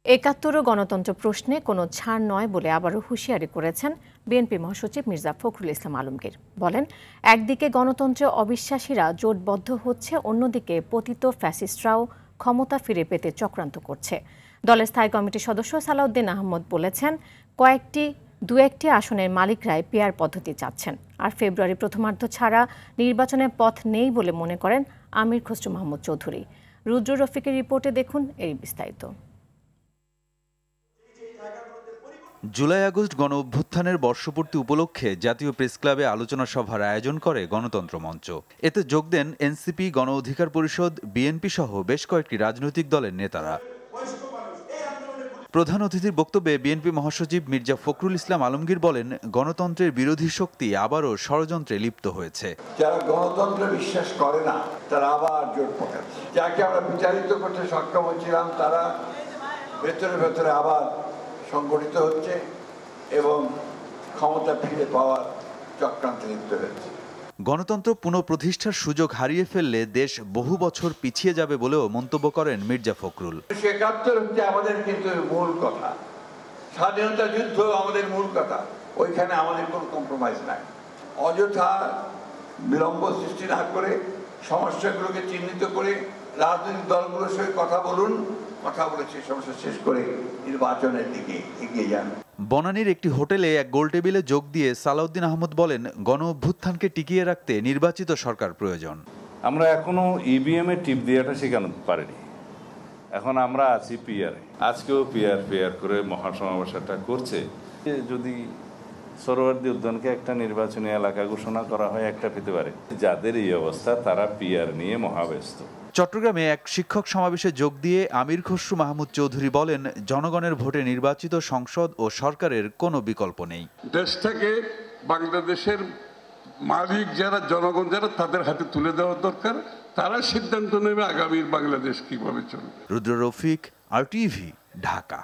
৭১ গণতন্ত্র প্রশ্নে কোনো ছাড় নয় বলে আবারও হুঁশিয়ারি করেছেন বিএনপি মহাসচিব মির্জা ফখরুল ইসলাম আলমগীর। বলেন, একদিকে গণতন্ত্রে অবিশ্বাসীরা জোটবদ্ধ হচ্ছে, অন্যদিকে পতিত ফ্যাসিস্টরাও ক্ষমতা ফিরে পেতে চক্রান্ত করছে। দলের স্থায়ী কমিটির সদস্য সালাউদ্দিন আহমদ বলেছেন, দু একটি আসনের মালিকরাই পিআর পদ্ধতি চাচ্ছেন, আর ফেব্রুয়ারি প্রথমার্ধ ছাড়া নির্বাচনের পথ নেই বলে মনে করেন আমির খসরু মাহমুদ চৌধুরী। রুদ্র রফিকের রিপোর্টে দেখুন এই বিস্তারিত। জুলাই আগস্ট গণ অভ্যুত্থানের বর্ষপূর্তি উপলক্ষে জাতীয় প্রেসক্লাবে আলোচনা সভার আয়োজন করে গণতন্ত্র মঞ্চ। এতে যোগ দেন এনসিপি, গণ অধিকার পরিষদ, বিএনপি সহ বেশ কয়েকটি রাজনৈতিক দলের নেতারা। প্রধান অতিথির বক্তব্যে বিএনপি মহাসচিব মির্জা ফখরুল ইসলাম আলমগীর বলেন, গণতন্ত্রের বিরোধী শক্তি আবারও ষড়যন্ত্রে লিপ্ত হয়েছে। যারা গণতন্ত্রে বিশ্বাস করে না তারা আবার জোট পাকাচ্ছে। যাকে আমরা বিচারিত করতে সক্ষম হচ্ছিলাম তারা ভেতরে ভেতরে আবার সংগঠিত হচ্ছে এবং ক্ষমতা ফিরে পাওয়ার চক্রান্তে লিপ্ত হচ্ছে। গণতন্ত্র পুনঃপ্রতিষ্ঠার সুযোগ হারিয়ে ফেললে দেশ বহু বছর পিছিয়ে যাবে বলেও মন্তব্য করেন মির্জা ফখরুল। ৭১ হচ্ছে আমাদের কিন্তু মূল কথা, স্বাধীনতা যুদ্ধ আমাদের মূল কথা, ওইখানে আমাদের কোনো কম্প্রোমাইজ নাই। অযথা বিলম্ব সৃষ্টি না করে সমস্যাগুলোকে চিহ্নিত করে রাজনৈতিক দলগুলোর সঙ্গে কথা বলুন, কথা বলে সেই সমস্যা শেষ করে নির্বাচনের দিকে এগিয়ে যান। বনানীর একটি হোটেলে এক গোলটেবিলে যোগ দিয়ে সালাউদ্দিন আহমদ বলেন, গণ অভ্যুত্থানকে টিকিয়ে রাখতে নির্বাচিত সরকার প্রয়োজন। আমরা এখনো ইভিএম এ টিপ দিয়েটা শেখানো পারিনি, এখন আমরা আছি পিআরে। আজকেও পিআর করে মহাসমাবেশটা করছে। যদি সরোয়ার্দী উদ্যানকে একটা নির্বাচনী এলাকা ঘোষণা করা হয়, একটা পেতে পারে। যাদের এই অবস্থা তারা পিআর নিয়ে মহাব্যস্ত। চট্টগ্রামে এক শিক্ষক সমাবেশে যোগ দিয়ে আমির খসরু মাহমুদ চৌধুরী বলেন, জনগণের ভোটে নির্বাচিত সংসদ ও সরকারের কোনো বিকল্প নেই। দেশটাকে বাংলাদেশের মালিক যারা, জনগণ যারা, তাদের হাতে তুলে দেওয়া দরকার। তারা সিদ্ধান্ত নেবে আগামীর বাংলাদেশ কিভাবে চলবে। রুদ্র রফিক, RTV, ঢাকা।